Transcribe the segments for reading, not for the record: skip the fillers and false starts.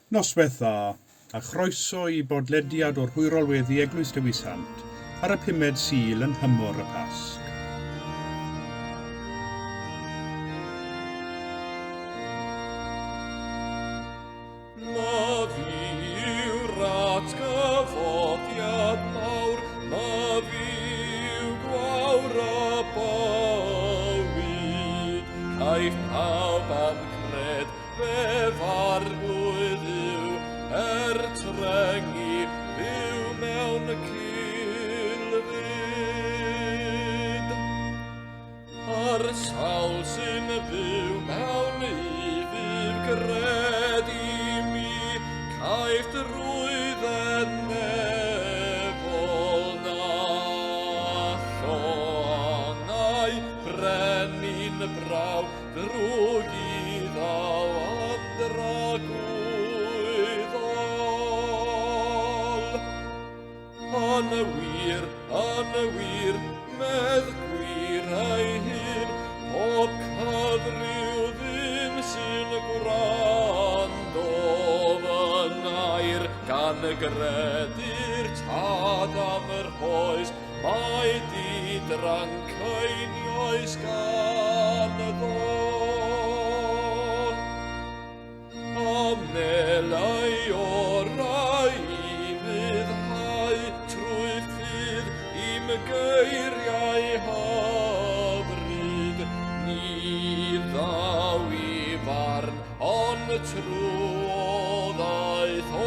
Noswaith dda, a chroeso i bodlediad o'r Hwyrol Weddi Eglwys Dewi Sant ar y 5 Sul yn hymor y Pasg. Caiff pawb am cred fe farglwydd yw trengi byw mewn cilfyd. Ar sawl sy'n byw mewn i fydd gred i mi caiff drwydded nefol na llongau brenin braw drwg iddaw andragwyddol. Yn y wir, medd gwir ei hyn, pob cyfryw ddim sy'n gwrando fynair gan gredu'r tad am yr hoes, mae didranc einioes gan ddo. Amnelai orau i fyddhau trwy ffydd i'm geiriau hyfryd. Ni ddaw i farn ond trwyddaeth o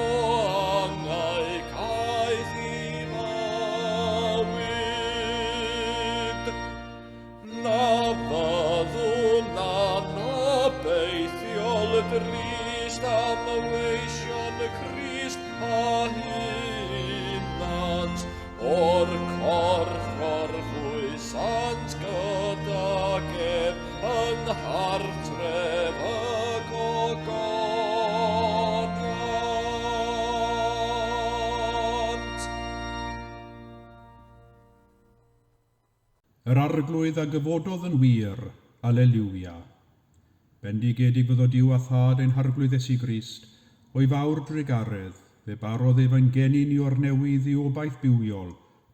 angau caeth i mawyd. Na fyddwn anobeithiol drist am weision Crist a hunant o'r corff o'r Sant gyda gef yn hartref y gogoniant. Yr arglwydd a gyfododd yn wir, Alleluia. Bendigedig fyddo Duw a thad ein harglwydd Iesu Grist, o'i fawr drigaredd, fe barodd ef ein genyn i o'r newydd i obaith bywiol,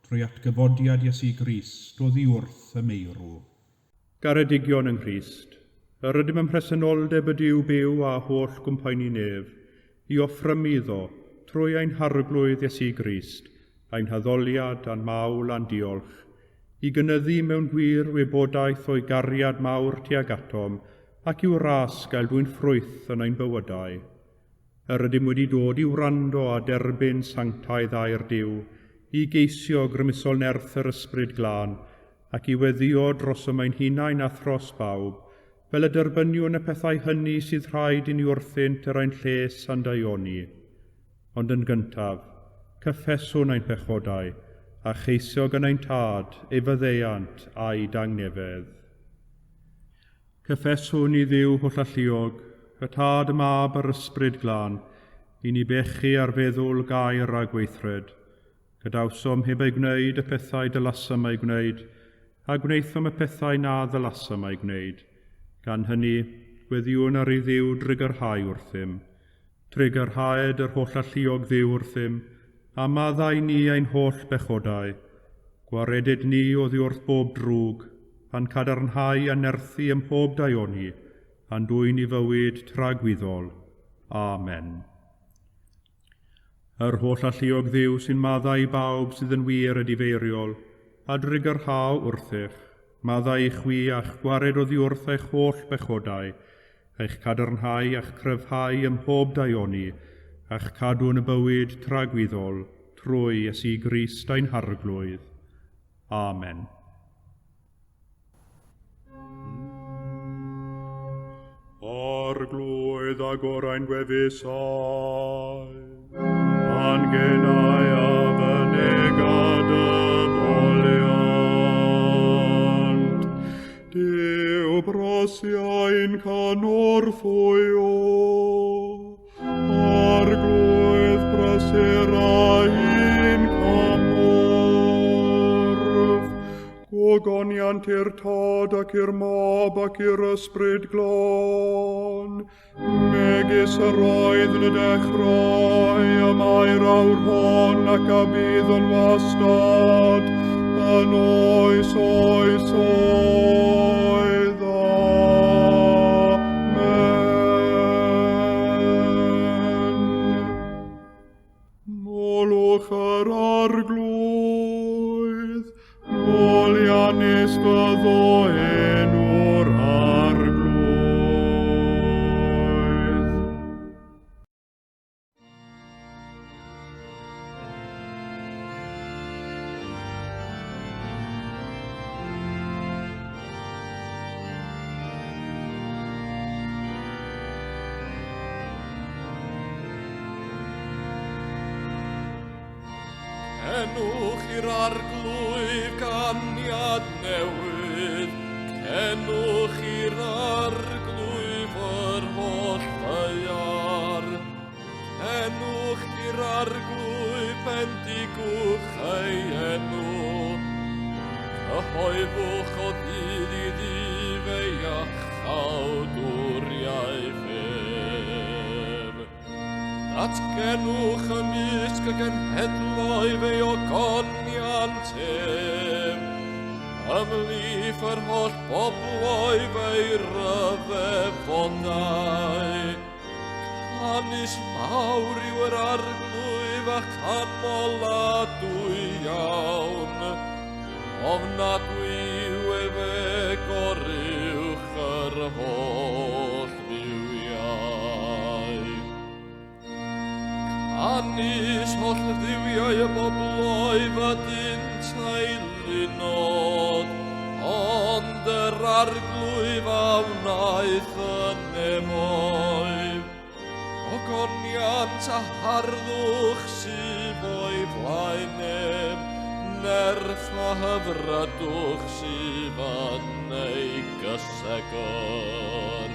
trwy atgyfodiad Iesu Grist o ddiwrth y meirw. Garedigion yng Nghrist, yr ydym yn presenoldeb y Duw byw a holl gwmpaini nef, i offrym iddo, trwy ein harglwydd Iesu Grist, ein haddoliad a'n mawl a'n diolch, i gynyddu mewn gwir wybodaeth o'i gariad mawr tuag atom, ac i'w ras gael dwi'n ffrwyth yn ein bywydau. Yr ydym wedi dod i'w wrando a derbyn sanctaidd a'r Duw, i geisio grymusol nerth yr ysbryd glân, ac i weddio dros ym ein hunain a thros bawb, fel y derbyniwn y pethau hynny sydd rhaid i ni wrthynt yr ein lles a'n daioni. Ond yn gyntaf, cyffeswn ein pechodau, a cheisio gan ein tad, ei fyddeiant a'i dangnefedd. Cyffeswn i Dduw holl alluog, y tad y mab yr ysbryd glân, i ni bechu ar feddwl gair a gweithred. Gadawsom heb ei gwneud y pethau dylasam ei gwneud, a gwneithom y pethau na ddylasam ei gwneud. Gan hynny, gweddiwn ar ei Dduw drigyrhau wrthym. Trigyrhaed yr holl alluog Dduw wrthym, a maddau ni ein holl bechodau. Gwaredid ni oddi wrth bob drwg, pan cadarnhau a nerthu ym mhob daioni, a'n dwy'n i fywyd tragwyddol. Amen. Yr holl alluog Dduw sy'n maddau bawb sydd yn wir y difeiriol, a drigyrhaw wrthych, maddau i chwi a'ch gwared oddi wrth eich holl bechodau, eich cadarnhau a'ch cryfhau ym mhob daioni, a'ch cadw yn y bywyd tragwyddol, trwy Iesu Grist ein harglwydd. Amen. Arglwydd ag orau'n gwefusau, a'n genau a fynegad y boliant. Dyw brosiau'n canorthwyo, arglwydd braserau'n camorf, gogoniant diwydiant i'r tad ac i'r mab ac i'r ysbryd glon. Megis yr oedd yn y dechrau, y mae'r awr hon ac a bydd yn wastad, yn oes oes oedd. Amen. Molwch yr arglwydd, Molianus fyddo enw'r arglwydd. Cenwch i'r arglwydd ganiad newydd, cenwch i'r arglwydd yr holl ddeiar. Cenwch i'r arglwydd bendigwch ei enw, cyhoeddwch o ddydd i ddydd ei achawdwriaeth ef. Datgenwch ymysg y genhedloedd ei ogoniant ef, ymlith yr holl bobloedd ei ryfeddodau. Canys mawr yw yr arglwydd ac amoladwy iawn, ofnadwy yw efe goruwch yr holl dduwiau. Canys holl dduwiau y bobloedd a dynt ei lunod, ond yr arglwydd a wnaeth yn nemoedd. Ogoniant a harddwch sydd o'i flaeneb, nerth a hyfrydwch sydd yn ei gysegor.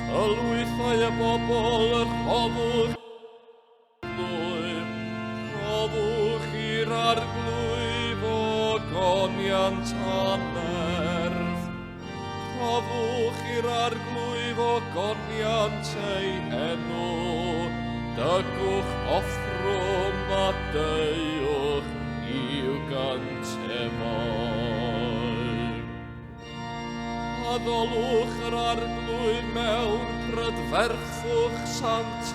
Tylwythau y bobl yr rhoddwch rhoddwch i'r arglwydd ogoniant a nerth. Rhoddwch i'r arglwydd ogoniant ei enw, dygwch offrwm a deuwch i'w gyntefoedd. Addolwch yr arglwydd mewn prydferchwch Sant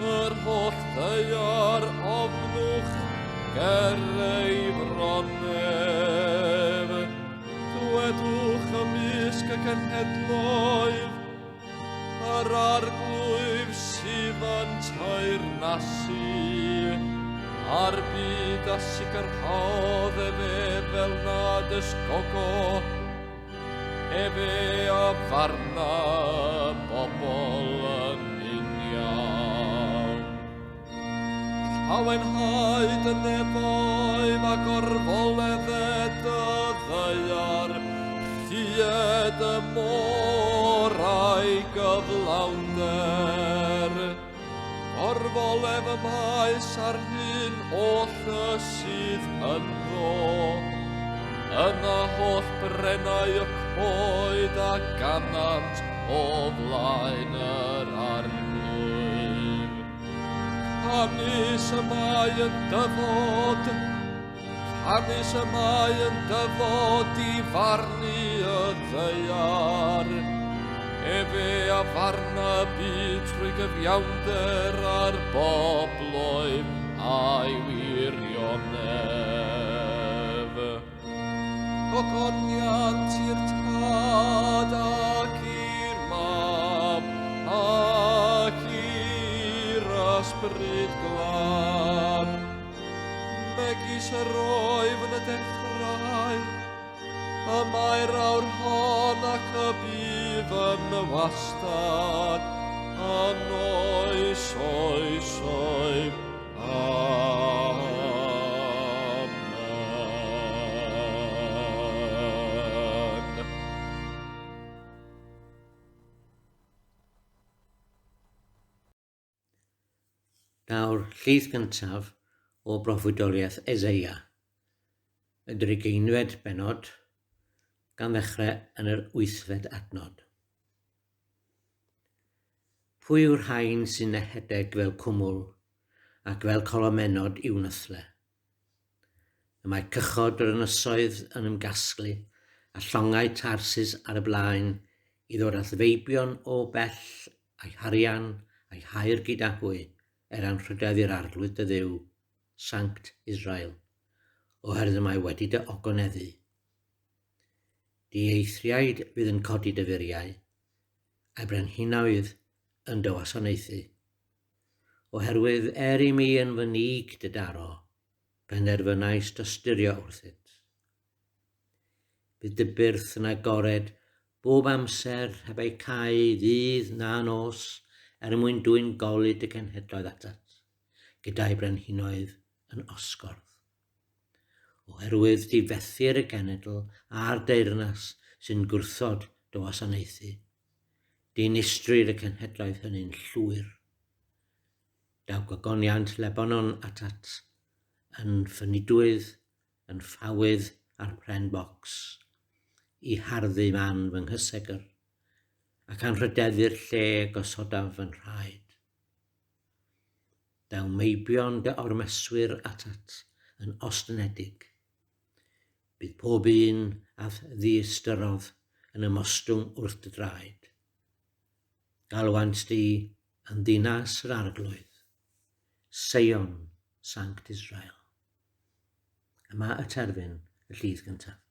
yr holl ddeiar ofnwch ger ei fronef. Dwedwch ymysg y genhedloedd, yr arglwydd sydd yn teyrnasu, a'r byd a sicrhodd efe fel nad ysgogo, efe a farna bobl yn union. Llawenhaid y nefoedd a gorfoledded y ddeiar, rhied y môr a'i gyflawnder. Gorfoledd y maes ar hyn oll sydd ynddo, yna holl brennau y coed a ganant o flaen yr arglwydd. Canys y mae yn dyfod, canys y mae yn dyfod i farnu y ddeiar, efe a farna byd trwy gyfiawnder ar bobloedd a'i wirionef. Ogoniant i'r tad ac i'r mab ac i'r ysbryd glân. Megis yr oedd yn y dechrau, y mae'r awr hon ac y bydd yn y wastad, yn oes oes oes. Amen. Nawr, llith gyntaf o broffwydoliaeth Eseia. y 18fed benod, gan ddechrau yn yr 8fed adnod. Pwy yw'r rhain sy'n ehedeg fel cwmwl ac fel colomenod i'w nythle? Y mae cychod yr ynysoedd yn ymgasglu a llongau Tarsus ar y blaen i ddod â feibion o bell a'i harian a'i hair gyda hwy anrhydedd i'r arglwydd dy Dduw, Sant Israel, oherwydd y mae wedi dy ogoneddu. Di eithriaid fydd yn codi dyfuriau, a'i brenhinoedd yn dy wasanaethu. Oherwydd i mi yn fy nig dy daro, penderfynais dystyrio wrthyt. Bydd dy byrth yn agored bob amser heb ei cau ddydd na nos mwyn dwy'n golyd y cenhedloedd atat, gyda'i brenhinoedd yn osgordd. Oherwydd di fethu'r y genedl a'r deyrnas sy'n gwrthod dy wasanaethu, di nistrir y cenhedloedd hynny'n llwyr. Daw gogoniant Lebanon atat, yn ffynidwydd, yn ffawydd a'r pren bocs, i harddu man fy nghysegr, ac anrhydeddu'r lle gosodaf yn rhaid. Daw meibion dy ormeswyr atat yn ostynedig. Bydd pob un ath ddistyrodd yn ymostwng wrth dy draed. Galwant di yn ddinas yr arglwydd, Seion, Sant Israel. Yma y terfyn y llidd gyntaf.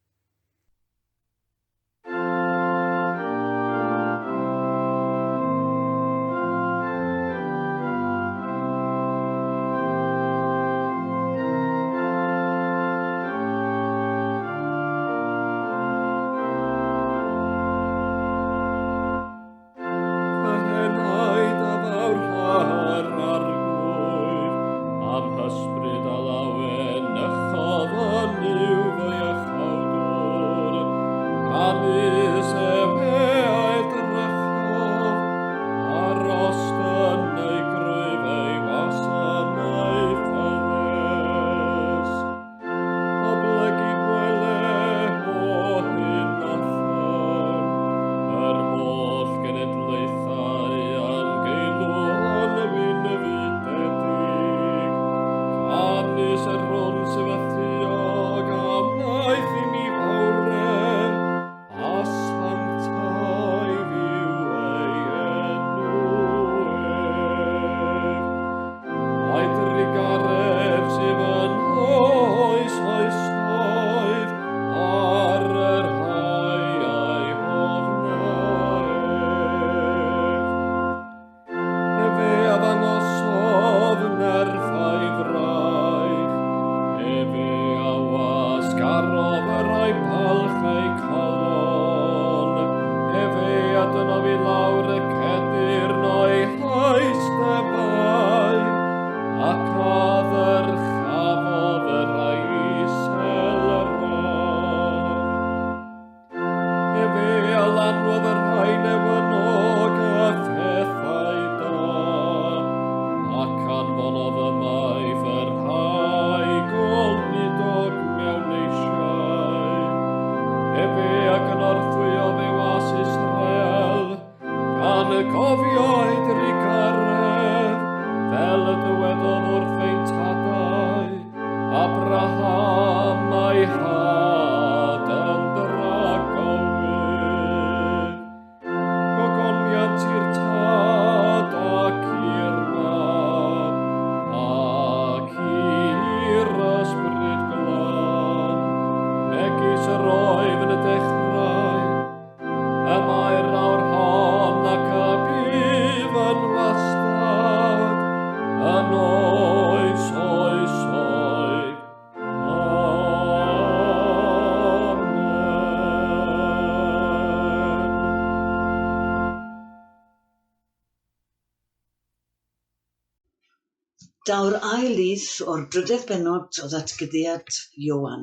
Daw'r ail lyth o'r drydydd bennod o ddatgyddiad Ioan,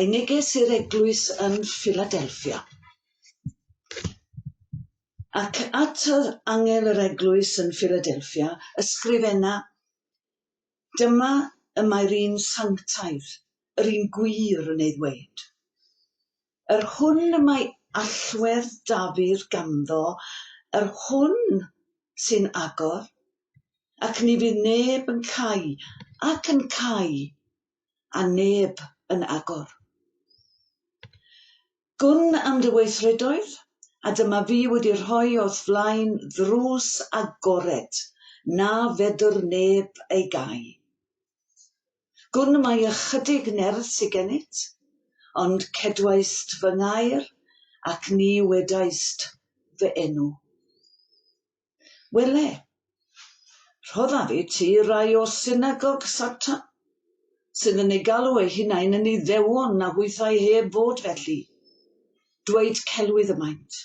ei neges i'r eglwys yn Philadelphia. Ac at yr angel yr eglwys yn Philadelphia ysgrifenna, dyma y mae'r un sanctaidd, yr un gwir yn ei ddweud. Yr hwn y mae allwedd dafydd ganddo, yr hwn sy'n agor, ac ni fydd neb yn cau ac yn cau, a neb yn agor. Gwn am dy weithredoedd, a dyma fi wedi rhoi o'r flaen ddrws agored, na fedr neb ei gau. Gwn mae ychydig nerth i gennyt, ond cedwaist fy ngair, ac ni wedaist fy enw. Wele, rhodda fi ti rai o synagog Satan, sydd yn ei galw ei hunain yn ei ddewon a hwythau heb fod felly. Dweud celwydd y maint.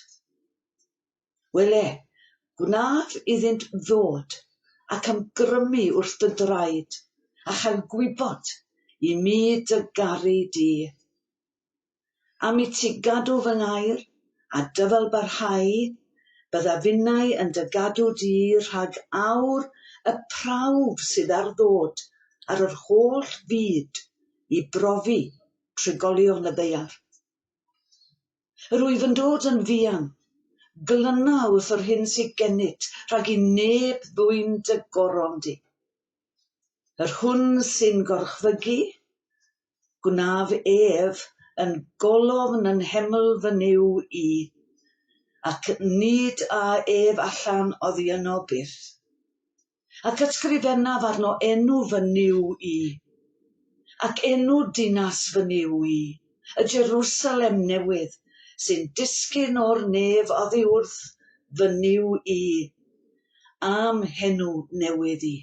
Wele, gwnaf iddynt ddod ac ymgrymu wrth dy draed, a chael gwybod i mi dy garu di. Am i ti gadw fy ngair a dyfel barhau, bydda finnau yn dy gadw di rhag awr y prawf sydd ar ddod ar yr holl fyd i brofi trigolion y ddeiar. Yr wyf yn dod yn fuan, glyna wrth yr hyn sy'n gennyt, rhag i neb ddwyn dy goron di. Yr hwn sy'n gorchfygu, gwnaf ef yn golofn yn heml fy niw i, ac nid a ef allan oddi yno byth. Ac ysgrifennaf arno enw fy niw i, ac enw dinas fy niw i, y Jerusalem newydd, sy'n disgyn o'r nef oddi wrth fy niw i, am henw newydd i.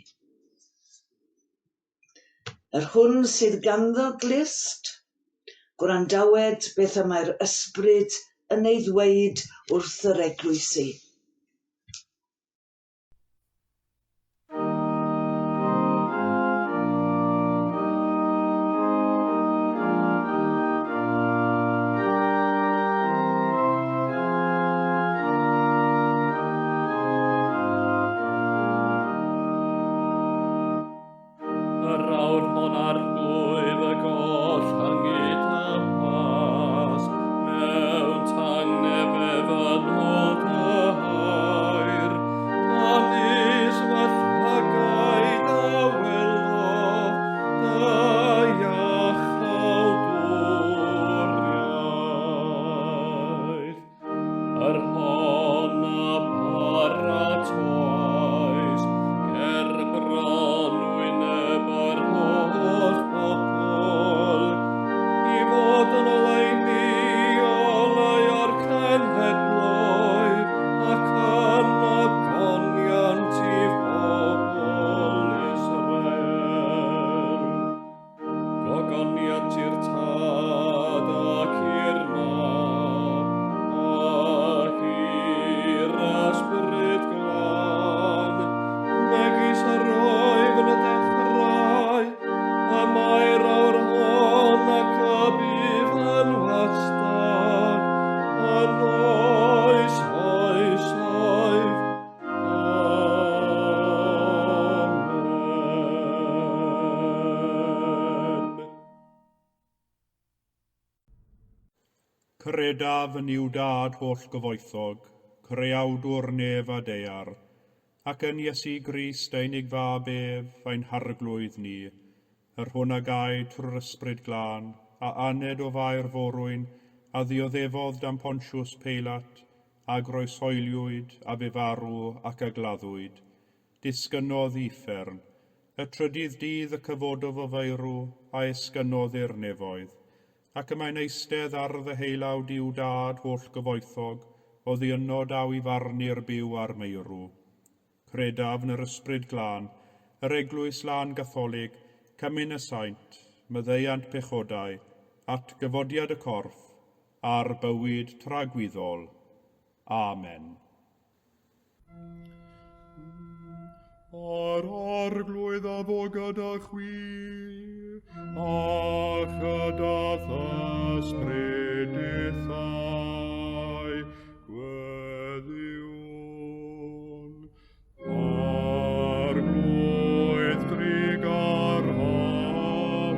Yr hwn sydd ganddo glist, gwrandawed beth y mae'r ysbryd yn ei ddweud wrth yr eglwysi. Yr awr hon ar blwyf y goll hangyd a Pasg, mewn tangnefedd yn hod y hair, tanys fy rhagaid a welodd, da iachal dwriaeth. Yr hon a paratoes, ger bron wyneb yr holl bobl, i fod yn oleuni oleu o'r cenhedloedd, ac yn ogoniant i bobl Israel. Gogoniant i'r tad ac i'r mab, ac i'r ysbryd glân, megis yr oedd yn y dechrau, a mae'r awr hon ac y bydd yn wastad, yn oes oesoedd. Amen. Creda fy niw dad holl gyfoethog, creawdwr nef a deiar, ac yn Iesu Grist einig fab ef, ein harglwydd ni, yr hwn a gael trwy'r ysbryd glân, a aned o fair forwyn, a ddioddefodd dan Pontiws Peilat, a groesoeliwyd, a fe farw ac a gladdwyd. Disgynnodd uffern, y trydydd dydd y cyfododd o feirw, a esgynnodd i'r nefoedd, ac y mae'n eistedd ar ddy heilawd i'w dad holl gyfoethog, o ddiynod daw i farnu'r byw ar meirw. Credaf yn yr ysbryd glân, yr eglwys lân gatholig, cymyn y saint, myddeiant pechodau, at gyfodiad y corff, a'r bywyd tragwyddol. Amen. Ar arglwydd a fo gyda chwi, a chydath ysbryd ithau, gweddiwn. Arglwydd drig ar hawr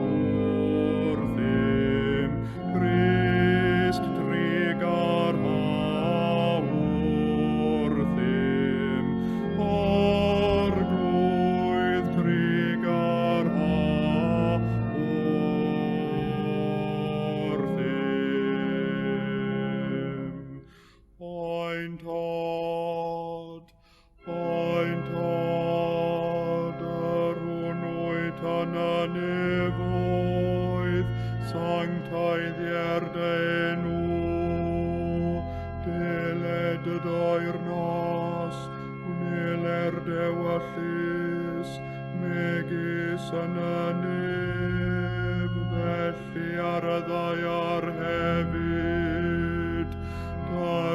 yn y nef, felly ar y ddaiar hefyd.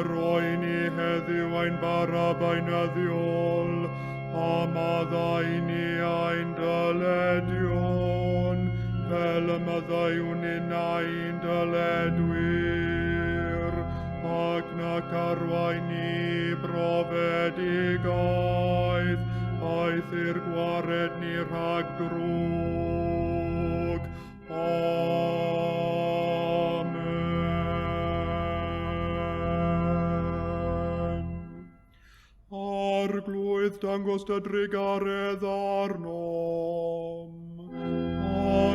Roi ni heddiw ein bara bainyddiol, a maddau ni ein dyledion, fel y maddaiwn ein dyledwyr, ac nac arwain ni brofedigaeth, aeth i'r gwared ni rhag drwg. Amen. Arglwydd dangos dy drigaredd arnom, a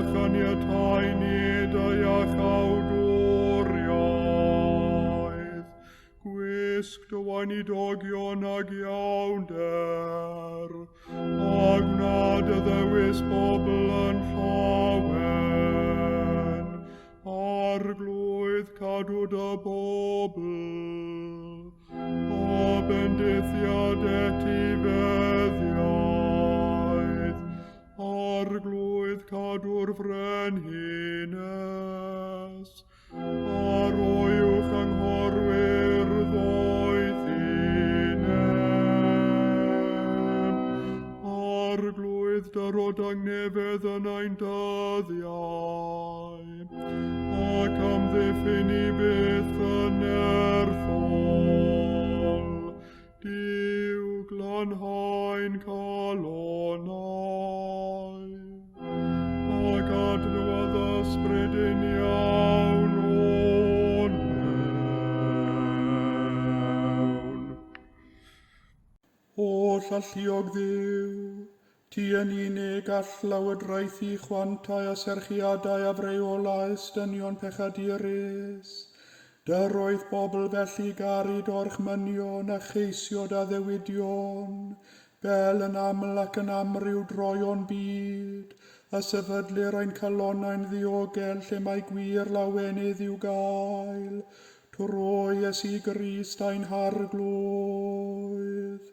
chaniatau ni dy iachawdwriaeth, gwisg dy wain i dogion ag iawnder, a gnad y ddewis bobl yn llawen, arglwydd cadw dy bobl, o bendithiad etifeddiaeth, arglwydd cadw'r frenhines, ar oiwch anghorwyr ddoethinem, arglwydd dyrod angnefedd yn ein dyddiau, ac amddiffyn i byth yn erthol, Duw glanhaen calonau, ac adnodd ysbryd yn iawn o'n mewn. O llalluog Dduw, ti yn unig all lywodraethu chwantau a serchiadau a freolaeth dynion pechadurus. Dy roedd bobl felly garu dorchmynion a cheisiod a ddewidion, fel yn aml ac yn amryw droion byd, a sefydlir ein calonau'n ddiogel lle mae gwir lawenydd i'w gael, trwy Iesu Grist ein harglwydd.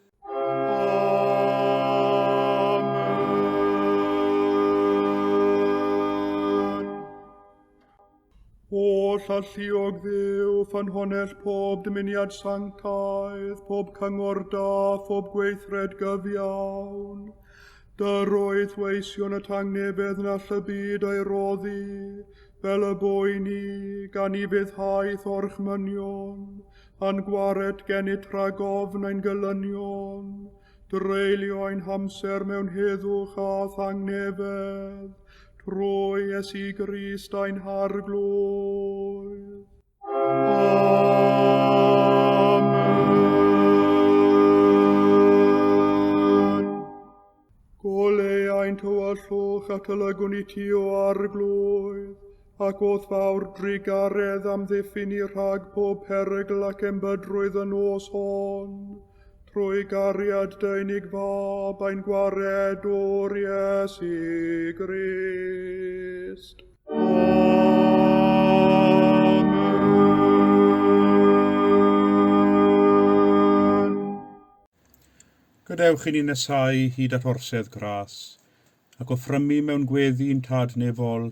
O llalluog Dduw, ffynhonell pob dymuniad sanctaidd, pob cyngor da, pob gweithred gyfiawn. Dy roedd weision y tangnefedd yn all y byd ei roddi, fel y boi ni, gan i fyddhaeth orchmynion, a'n gwared gennyt rhagofn ein gylynion, dreulio ein hamser mewn heddwch a thangnefedd, trwy Iesu Grist ein harglwydd. Amen. Goleu ein tywyllwch at olygwn i ti o arglwydd, ac oedd fawr drigaredd am ddiffyn i rhag pob perygl ac embydrwydd yn os hon, trwy gariad deunig fab ein gwared o'r Iesu Grist. Amen. Gadewch i ni nesau hyd at orsedd gras, ac o ffrymu mewn gweddi'n tadnefol,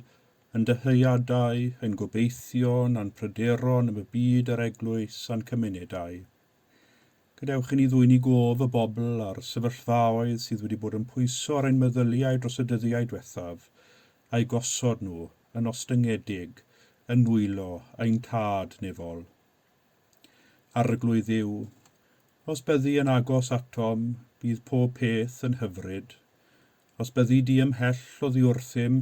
yn dyheuadau, yn gobeithion, a'n pryderon am y byd yr eglwys a'n cymunedau. Gadewch i ni ddwy'n i gof y bobl a'r sefyllfaoedd sydd wedi bod yn pwyso ar ein meddyliau dros y dyddiau diwethaf, a'i gosod nhw yn ostyngedig, yn nwylo ein tad nefol. Arglwydd Dduw, os byddi yn agos atom, bydd pob peth yn hyfryd. Os byddi di ymhell o ddiwrthym,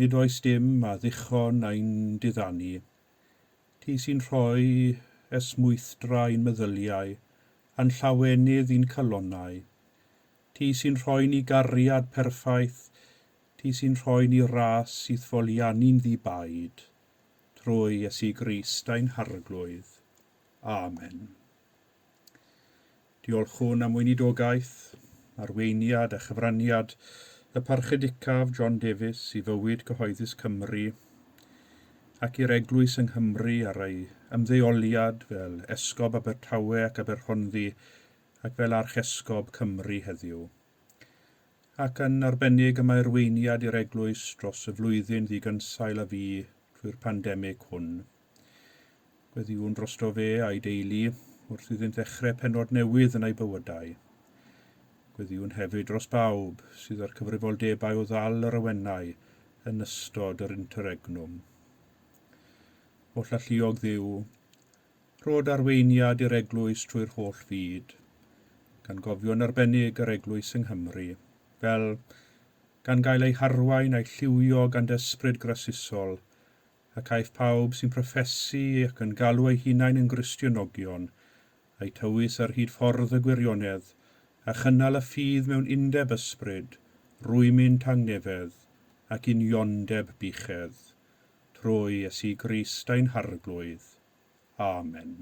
nid oes dim a ddichon ein diddanu. Ti sy'n rhoi esmwythra ein meddyliau, a'n llawenydd i'n calonau. Ti sy'n rhoi ni gariad perffaith, ti sy'n rhoi ni ras sydd ffolianu'n ddibaid, trwy Iesu Grist ein harglwydd. Amen. Diolchwn am weinidogaeth, arweiniad a chyfraniad y parchedicaf John Davies i fywyd cyhoeddus Cymru, ac i'r eglwys yng Nghymru ar ei ymddeoliad fel esgob Abertawe ac Aberhonddu ac fel archesgob Cymru heddiw. ac yn arbennig y mae'r weiniad i'r eglwys dros y flwyddyn ddigansail a fi trwy'r pandemig hwn. Gweddiwn drosto fe a'i deulu wrth iddynt ddechrau penod newydd yn ei bywydau. Gweddiwn hefyd dros bawb sydd ar cyfrifoldebau o ddal yr awennau yn ystod yr interregnwm. O llalluog Dduw, rhod arweiniad i'r eglwys trwy'r holl fyd, gan gofio'n arbennig yr eglwys yng Nghymru, fel gan gael ei harwain a'i lliwio gan ysbryd grasusol, ac aeth pawb sy'n proffesu ac yn galw ei hunain yn Gristionogion, a'i tywys ar hyd ffordd y gwirionedd, a chynnal y ffydd mewn undeb ysbryd, rwymyn tangnefedd, ac uniondeb buchedd, trwy Iesu Grist ein harglwydd. Amen.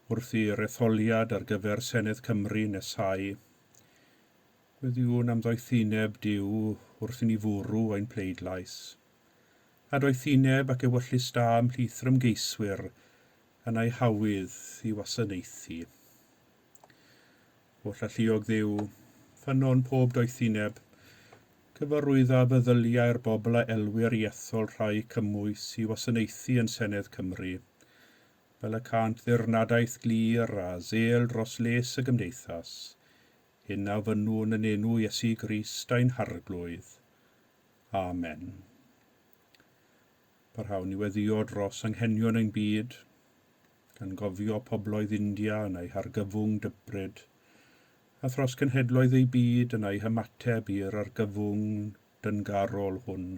Wrth i'r etholiad ar gyfer Senedd Cymru nesau, gweddiwn am ddoethineb Duw wrth i ni fwrw ein pleidlais, a doethineb ac ewyllus da ymhlith ymgeiswyr yn ei hawydd i wasanaethu. O llalluog Dduw, ffynnon pob doethineb, cyfarwydda feddyliau'r bobl a elwyr iethol rhai cymwys i wasanaethu yn Senedd Cymru, fel y cant ddirnadaeth glir a zeel dros les y gymdeithas, hyn a fynnwn yn enw Iesu Grist ein harglwydd. Amen. Parhawn i weddio dros anghenion ein byd, gan gofio pobloedd India yn ei hargyfwng dybryd, a thros cenhedloedd ei byd yn ei hymateb i'r argyfwng dyngarol hwn,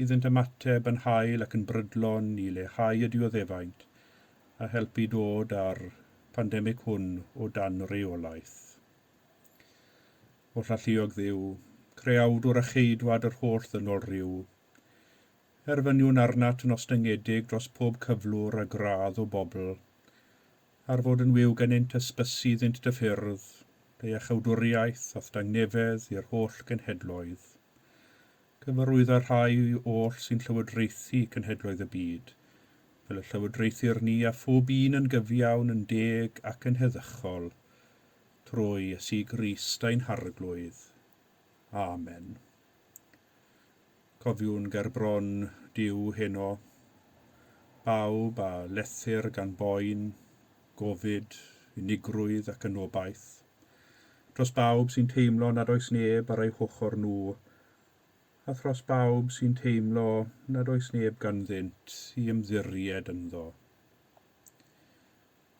iddynt ymateb yn hael ac yn brydlon i leihau y dioddefaint, a helpu dod ar pandemig hwn o dan reolaeth. O llalluog Dduw, creawdwr a cheidwad yr holl ddynol ryw, erfyniwn arnat yn ostyngedig dros pob cyflwr a gradd o bobl, ar fod yn wyw gennynt ysbysu ddynt dy ffyrdd, neu a chawdwriaeth a thangnefedd i'r holl genhedloedd. Cyfarwydda rhai oll sy'n llywodraethu cenhedloedd y byd, fel y llywodraethir ni a phob un yn gyfiawn yn deg ac yn heddychol, trwy Iesu Grist ein harglwydd. Amen. Cofiwn ger bron Duw heno, bawb a lethyr gan boen, gofid, unigrwydd ac ynobaith, dros bawb sy'n teimlo nad oes neb ar ei hochr nhw, a thros bawb sy'n teimlo nad oes neb ganddynt i ymddiried ynddo.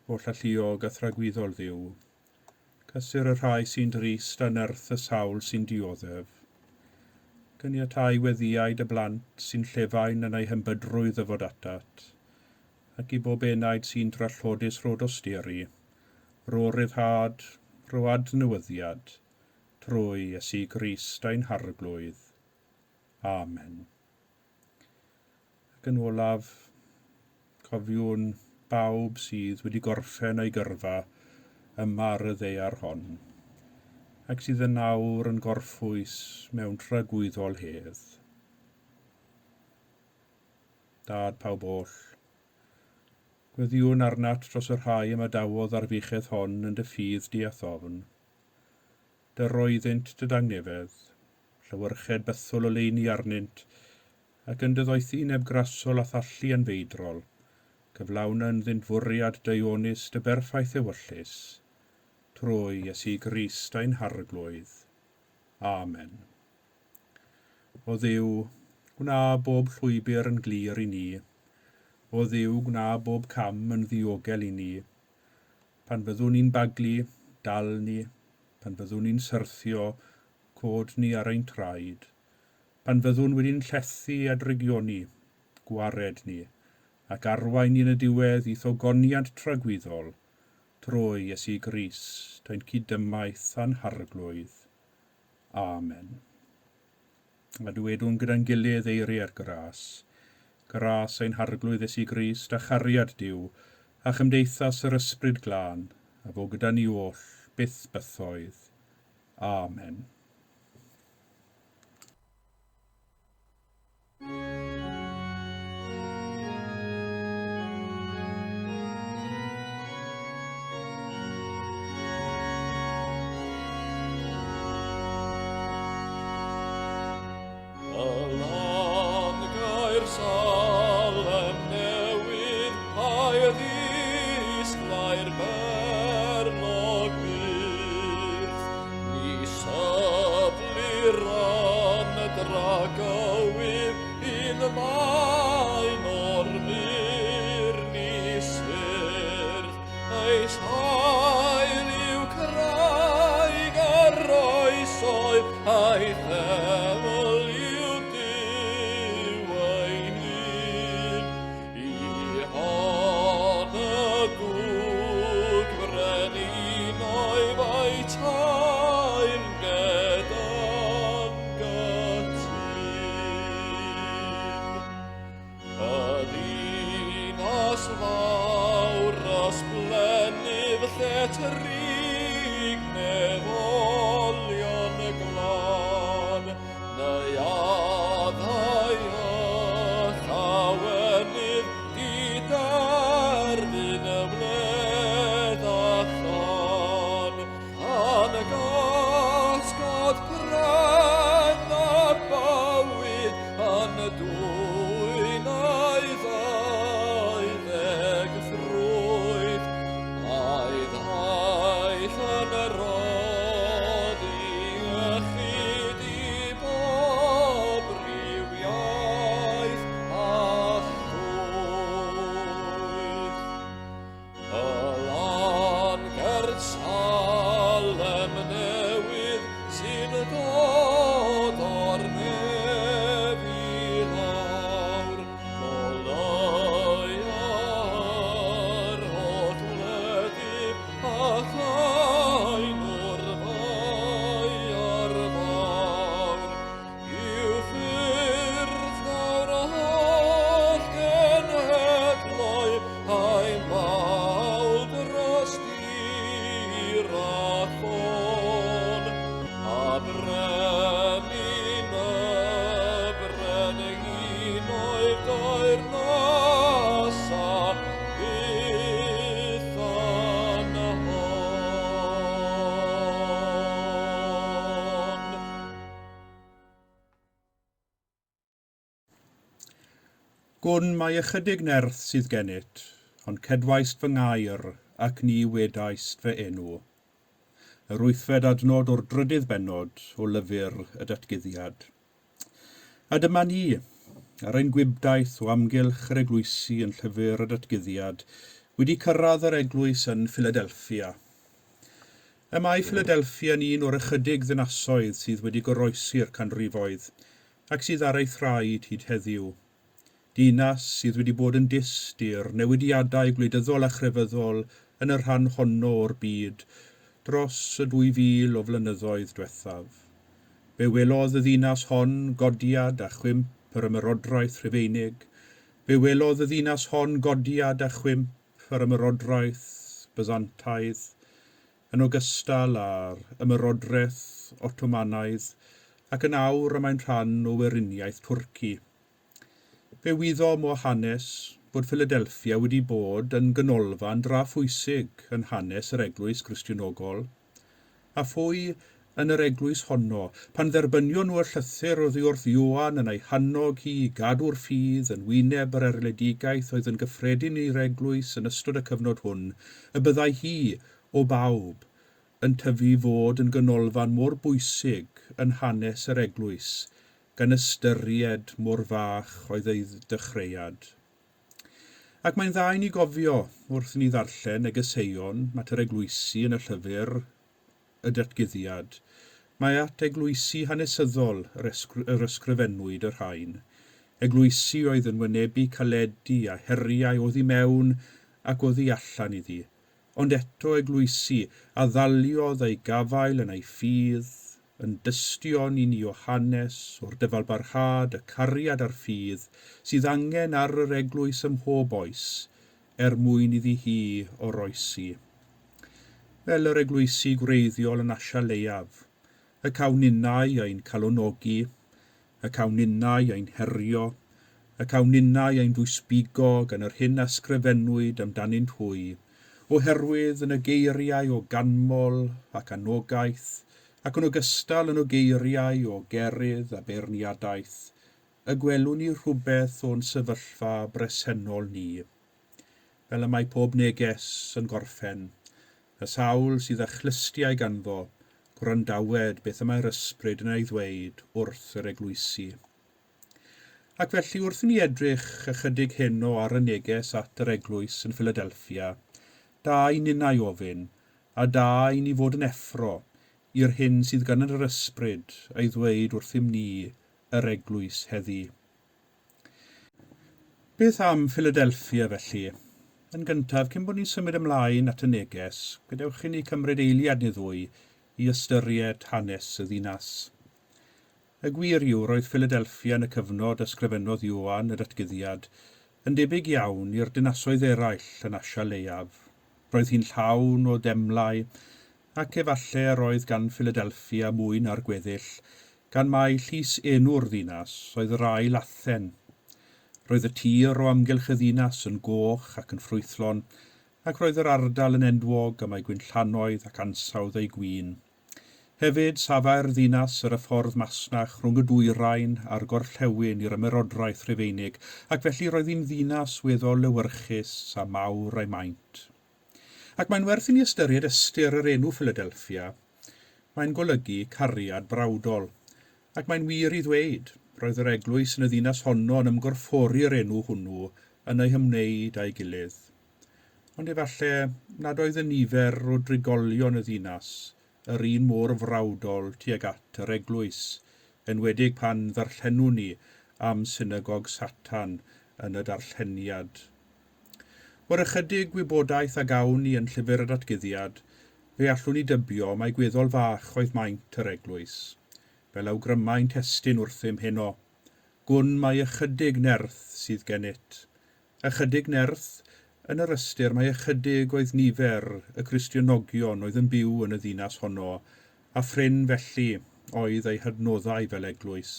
O llalluog a thragwyddol Dduw, cysur y rhai sy'n drist a nerth y sawl sy'n dioddef, gyniatau weddiau dy blant sy'n llefain yn ei hembydrwydd y fod atat, ac i bob enaid sy'n drallodus rhod osteri, ro ryddhad, ro adnewyddiad, trwy Iesu Grist ein harglwydd. Amen. Ac yn olaf, cofiwn bawb sydd wedi gorffen ei gyrfa yma ar y ddaear hon, ac sydd yn nawr yn gorffwys mewn tragwyddol hedd. Dad pawb oll, gweddiwn arnat dros y rhai yma dawodd ar fuchedd hon yn dy ffydd di a thofn. Dy roeddynt dy dangnefedd, llywyrched bythol o leini arnynt, ac yn dyddoethineb grasol a thallu yn feidrol, cyflawna yn ddynt fwriad dionis dy berffaith ewyllus, trwy Iesu Grist ein harglwydd. Amen. O Dduw, gwna bob llwybr yn glir i ni, o Dduw gwna bob cam yn ddiogel i ni, pan fyddwn ni'n baglu, dal ni, pan fyddwn ni'n syrthio, cod ni ar ein traed, pan fyddwn wedi'n llethu a drigioni, gwared ni, ac arwain ni yn y diwedd i thogoniant tragwyddol, trwy Iesu Grist, ein cydymmaeth a'n harglwydd. Amen. A dywedwn gyda'n gilydd eiriau'r gras ein harglwydd Iesu Grist a chariad Duw, a chymdeithas yr ysbryd glân, a fo gyda ni oll, byth bythoedd. Amen. trig neddolion glân, neu addau y llawenydd di derfyn y bledd a chan, an gasgod pren a bywyd an dwy'n a'i ddeuddeg ffrwyth, a'i ddaill yn rodi ychyd i bob ryw iaith a llwyth. Y lan ger Salem newydd sy'n dod o'r nefi lawr, o leia'r holl wledig a chain o'r fawr, yw ffyrdd nawr holl genhedlau a'i mawl dros dir a ffôn, a brenin oedd dair nasa byth an hon. Gwn mae ychydig nerth sydd gennyt, ond cedwaist fy ngair ac ni wedaist fy enw. Yr wythfed adnod o'r drydydd bennod o lyfr y datguddiad. A dyma ni, ar ein gwibdaith o amgylch yr eglwysi yn llyfr y datguddiad, wedi cyrraedd yr eglwys yn Philadelphia. Y mae Philadelphia yn un o'r ychydig ddinasoedd sydd wedi goroesi'r canrifoedd, ac sydd ar ei thraed hyd heddiw. Dinas sydd wedi bod yn dyst i'r newidiadau gwleidyddol a chrefyddol yn y rhan honno o'r byd dros y 2000 o flynyddoedd diwethaf. Fe welodd y ddinas hon godiad a chwimp yr ymerodraeth Rhufeinig. Fe welodd y ddinas hon godiad a chwimp yr ymerodraeth Bysantaidd, yn ogystal â'r ymerodraeth Ottomanaidd ac yn awr y mae'n rhan o weriniaeth Twrci. Fe wyddom o hanes bod Philadelphia wedi bod yn ganolfan draphwysig yn hanes yr eglwys Gristnogol, a phwy yn yr eglwys honno pan dderbynio nhw y llythyr oddi wrth Ioan yn ei hannog hi i gadw'r ffydd yn wyneb yr erledigaeth oedd yn gyffredin i'r eglwys yn ystod y cyfnod hwn, y byddai hi o bawb yn tyfu fod yn ganolfan mor bwysig yn hanes yr eglwys, gan ystyried mor fach oedd ei dechreuad. Ac mae'n dda i ni gofio wrth ni ddarllen negeseuon at yr eglwysi yn y llyfr y datguddiad. Mae at eglwysi hanesyddol yr ysgrifennwyd y rhain. Eglwysi oedd yn wynebu caledu a heriau oddi mewn ac oddi allan iddi, ond eto eglwysi a ddaliodd ei gafael yn ei ffydd, yn dystion i ni o hanes o'r dyfalbarhad y cariad a'r ffydd sydd angen ar yr eglwys ym mhob oes mwyn iddi hi oroesi. Fel yr eglwysi gwreiddiol yn Asia Leiaf, y cawninau ein calonogi, y cawninau ein herio, y cawninau ein dwysbigo gan yr hyn ysgrifennwyd amdanynt hwy, oherwydd yn y geiriau o ganmol ac anogaeth, ac yn ogystal yn o geiriau o gerydd a beirniadaeth, y gwelwn ni rhywbeth o'n sefyllfa bresennol ni. Fel y mae pob neges yn gorffen, y sawl sydd â chlystiau ganddo, gwrandawed beth y mae'r ysbryd yn ei ddweud wrth yr eglwysi. Ac felly wrth ni edrych ychydig heno ar y neges at yr eglwys yn Philadelphia, da i ninnau ofyn, a da i ni fod yn effro i'r hyn sydd gan yr ysbryd ei ddweud wrthym ni, yr eglwys heddi. Beth am Philadelphia felly? Yn gyntaf, cyn bod ni'n symud ymlaen at y neges, gadewch i ni cymryd eiliad neu ddwy i ystyried hanes y ddinas. Y gwir yw roedd Philadelphia yn y cyfnod ysgrifennodd Ioan y datguddiad yn debyg iawn i'r dinasoedd eraill yn Asia Leiaf. Roedd hi'n llawn o demlau, ac efallai roedd gan Philadelphia mwy na'r gweddill, gan mai llys enw'r ddinas oedd yr ail Athen. Roedd y tir o amgylch y ddinas yn goch ac yn ffrwythlon, ac roedd yr ardal yn enwog am ei gwynllanoedd ac ansawdd ei gwyn. Hefyd safai'r ddinas ar y ffordd masnach rhwng y dwyrain a'r gorllewin i'r ymerodraeth Rhufeinig, ac felly roedd hi'n ddinas weddol lewyrchus a mawr ei maint. Ac mae'n werth i ni ystyried ystyr yr enw Philadelphia. Mae'n golygu cariad brawdol, ac mae'n wir i ddweud, roedd yr eglwys yn y ddinas honno yn ymgorffori'r enw hwnnw yn ei hymwneud â'i gilydd. Ond efallai nad oedd y nifer o drigolion y ddinas yr un môr frawdol tuag at yr eglwys, enwedig pan ddarllenwn ni am synagog Satan yn y darlleniad. O'r ychydig gwybodaeth a gawn ni yn llyfr y datguddiad, fe allwn ni dybio mae gweddol fach oedd maint yr eglwys. Fel awgrymau'n testun wrthym heno, gwn mae ychydig nerth sydd gennyt. Ychydig nerth, yn yr ystyr mae ychydig oedd nifer y Cristionogion oedd yn byw yn y ddinas honno, a ffrin felly oedd ei hydnoddau fel eglwys.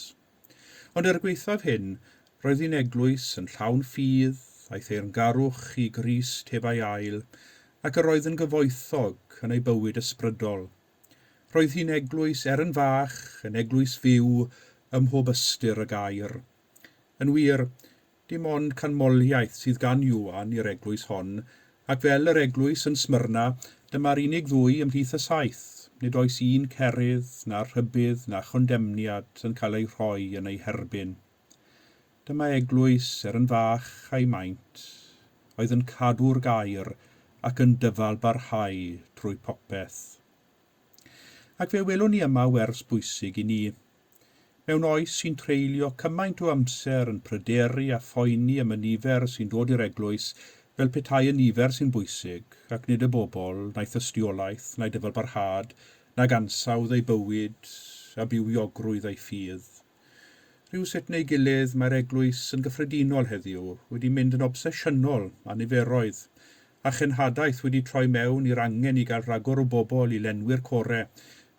Ond er gweithoedd hyn, roedd hi'n eglwys yn llawn ffydd, aeth e'n garwch i Grist heb ei ail, ac yr oedd yn gyfoethog yn ei bywyd ysbrydol. Roedd hi'n eglwys yn fach, yn eglwys fyw ym mhob ystyr y gair. Yn wir, dim ond canmoliaeth sydd gan Iwan i'r eglwys hon, ac fel yr eglwys yn Smyrna, dyma'r unig ddwy ymhlith y saith. Nid oes un cerydd, na rhybydd, na chondemniad yn cael ei rhoi yn ei herbyn. Dyma eglwys yn fach a'i maint, oedd yn cadw'r gair ac yn dyfal barhau trwy popeth. Ac fe welwn ni yma wers bwysig i ni. Mewn oes sy'n treulio cymaint o amser yn pryderu a phoeni am y nifer sy'n dod i'r eglwys fel petai y nifer sy'n bwysig, ac nid y bobl, na'i thystiolaeth, na'i dyfal barhad, nag ansawdd ei bywyd a bywiogrwydd ei ffydd. Rhywsut neu gilydd mae'r eglwys yn gyffredinol heddiw wedi mynd yn obsesiynol a niferoedd, a chenhadaeth wedi troi mewn i'r angen i gael rhagor o bobl i lenwi'r core,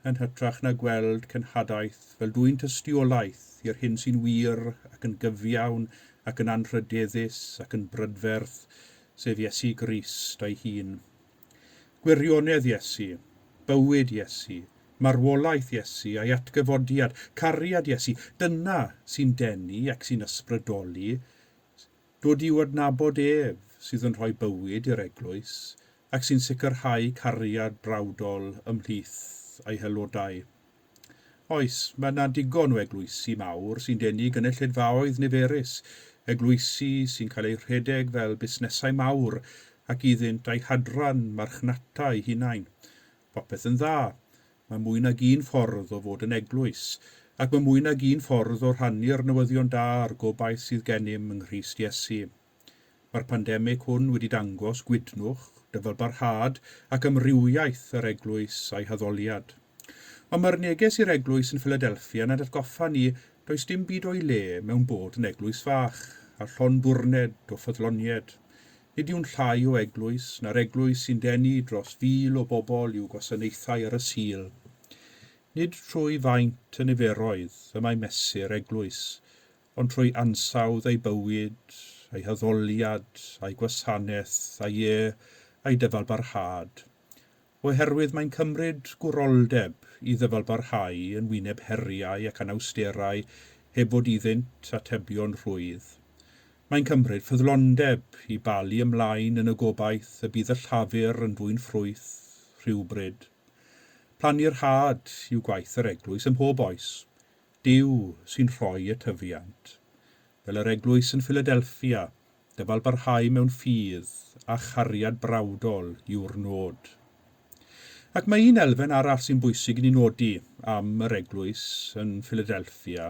yn hytrach na gweld cenhadaeth fel dwy'n tystiolaeth i'r hyn sy'n wir ac yn gyfiawn ac yn anrhydeddus ac yn brydferth, sef Iesu Grist ei hun. Gwirionedd Iesu, bywyd Iesu, marwolaeth Iesu a'i atgyfodiad, cariad Iesu, dyna sy'n denu ac sy'n ysbrydoli, dod i'w adnabod ef sydd yn rhoi bywyd i'r eglwys ac sy'n sicrhau cariad brawdol ymhlith ei hylodau. Oes, mae yna digon o eglwysi mawr sy'n denu gynulleidfaoedd niferus, eglwysi sy'n cael ei rhedeg fel busnesau mawr ac iddynt eu hadran marchnata eu hunain. Popeth yn dda. Mae mwy nag un ffordd o fod yn eglwys, ac mae mwy nag un ffordd o rhannu'r newyddion da a'r gobaith sydd gennym yng Nghrist Iesu. Mae'r pandemig hwn wedi dangos gwydnwch, dyfal barhad ac amrywiaeth yr eglwys a'i haddoliad. Ond mae'r neges i'r eglwys yn Philadelphia nad atgoffa ni does dim byd o'i le mewn bod yn eglwys fach, a llon bwrned o ffyddlonied. Nid yw'n llai o eglwys na'r eglwys sy'n denu dros 1,000 o bobl i'w gwasanaethau ar y sul. Nid trwy faint y niferoedd y mae mesur eglwys, ond trwy ansawdd ei bywyd, ei haddoliad, ei gwasanaeth, ei dyfal barhad. Oherwydd mae'n cymryd gwroldeb i ddyfal barhau yn wyneb heriau ac anawsterau heb fod iddynt atebion rhwydd. Mae'n cymryd ffyddlondeb i balu ymlaen yn y gobaith y bydd y llafur yn dwy'n ffrwyth rhywbryd. Plannu'r had yw gwaith yr eglwys ym mhob oes. Duw sy'n rhoi y tyfiant. Fel yr eglwys yn Philadelphia, dyfal barhau mewn ffydd a chariad brawdol yw'r nod. Ac mae un elfen arall sy'n bwysig i ni nodi am yr eglwys yn Philadelphia.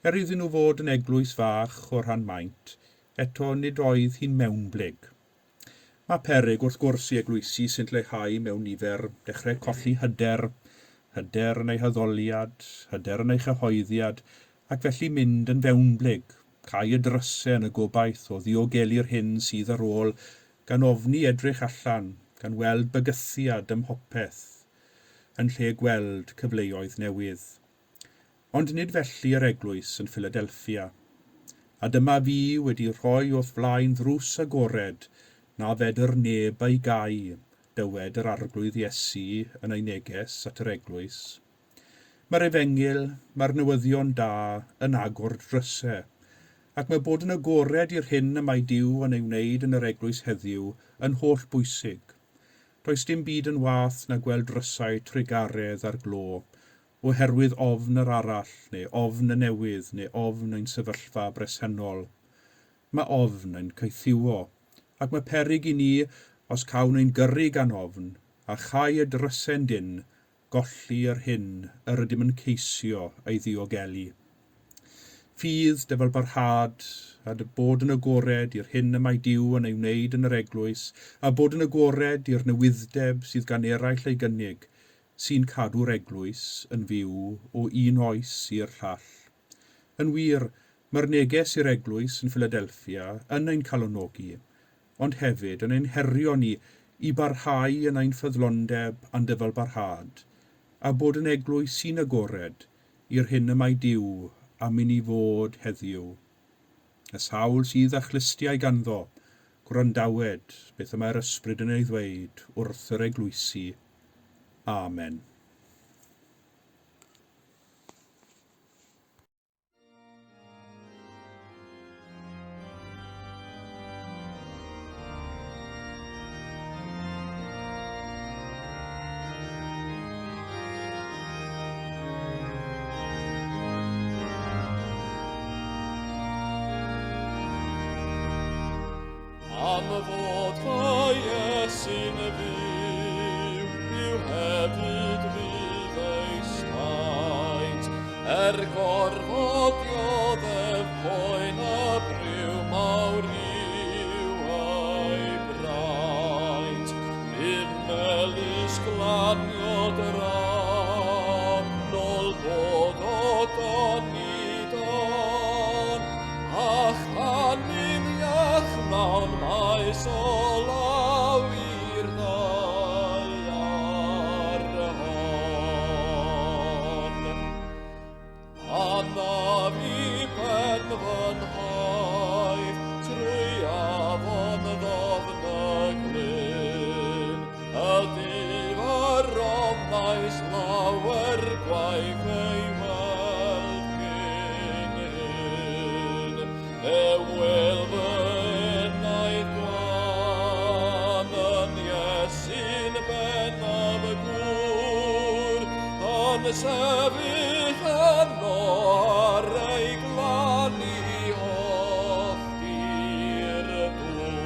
Iddyn nhw fod yn eglwys fach o rhan maint, eto nid oedd hi'n mewnblyg. Mae peryg wrth gwrs i eglwysi sy'n lleihau mewn nifer dechrau colli hyder yn ei haddoliad, hyder yn ei chyhoeddiad, ac felly mynd yn fewnblyg, cau y drysau yn y gobaith o ddiogelu'r hyn sydd ar ôl, gan ofni edrych allan gan weld bygythiad ym mhopeth, yn lle gweld cyfleoedd newydd. Ond nid felly yr eglwys yn Philadelphia. A dyma fi wedi rhoi wrth flaen ddrws agored na fedr neb ei gau, dywed yr arglwydd Iesu yn ei neges at yr eglwys. Mae'r efengil, mae'r newyddion da yn agor drysau, ac mae bod yn agored i'r hyn y mae Duw yn ei wneud yn yr eglwys heddiw yn holl bwysig. Does dim byd yn wath na gweld drysau trigaredd ar glo, oherwydd ofn yr arall, neu ofn y newydd, neu ofn ein sefyllfa bresennol. Mae ofn yn ceithiwo, ac mae peryg i ni, os cawn ein gyrru gan ofn, a chai y drysau'n dyn, golli yr hyn yr ydym yn ceisio ei ddiogelu. Ffydd dy fel barhad, a bod yn agored i'r hyn y mae Duw yn ei wneud yn yr eglwys, a bod yn agored i'r newyddeb sydd gan eraill ei gynnig, sy'n cadw'r eglwys yn fyw o un oes i'r llall. Yn wir, mae'r neges i'r eglwys yn Philadelphia yn ein calonogi, ond hefyd yn ein herio ni i barhau yn ein ffyddlondeb a'n dyfal barhad, a bod yn eglwys sy'n agored i'r hyn y mae Duw am i ni fod heddiw. Y sawl sydd â chlystiau ganddo, gwrandawed beth y mae'r ysbryd yn ei ddweud wrth yr eglwysi. Amen. Am fod fy Iesu'n fyw, yw hefyd fydd ei staint, gorfod poen y briw mawr yw ei braint. Bydd melys glanio dra, nôl bod o donidon, a chanin iach nawn maes o law i'r ddau ar hon. Anna fi ben fy nhaith, trwy afon ddofn y glyn, ydi fy romais lawer gwaith ei weld gyn hyn. Ewyl fy enaid gwan, yn Iesu'n benaf gŵr, yn sefyll yno ar ei glani holl i'r dŵr.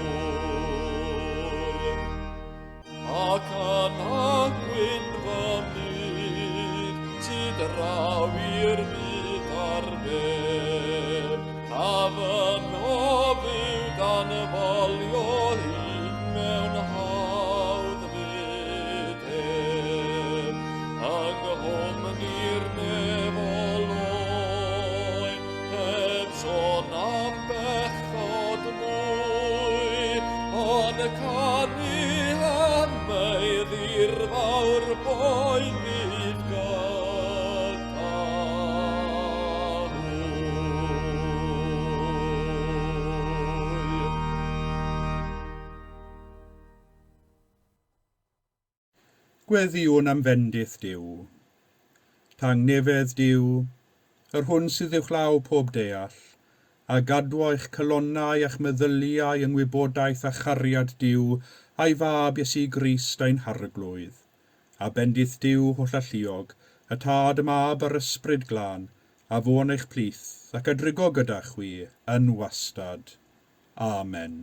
Ac yna gwyn fy myd, ti draw i'r byd ar beb, a fy nofyw dan folio hyd mewn hawdd fyd heb. Ynghlwmni'r nefol oen, heb sôn am bechod mwy, ond canu am ei ddirfawr boen bydd gyda hwy. Gweddiwn am fendith Duw. Tangnefedd Duw, yr hwn sydd uwchlaw pob deall, a gadwa eich colonnau a'ch meddyliau yng ngwybodaeth a chariad Duw a'i fab Iesu Grist ein harglwydd. A bendith Duw holl alluog, y tad y mab a'r ysbryd glân, a fo yn eich plith, ac adrygo gyda chwi yn wastad. Amen.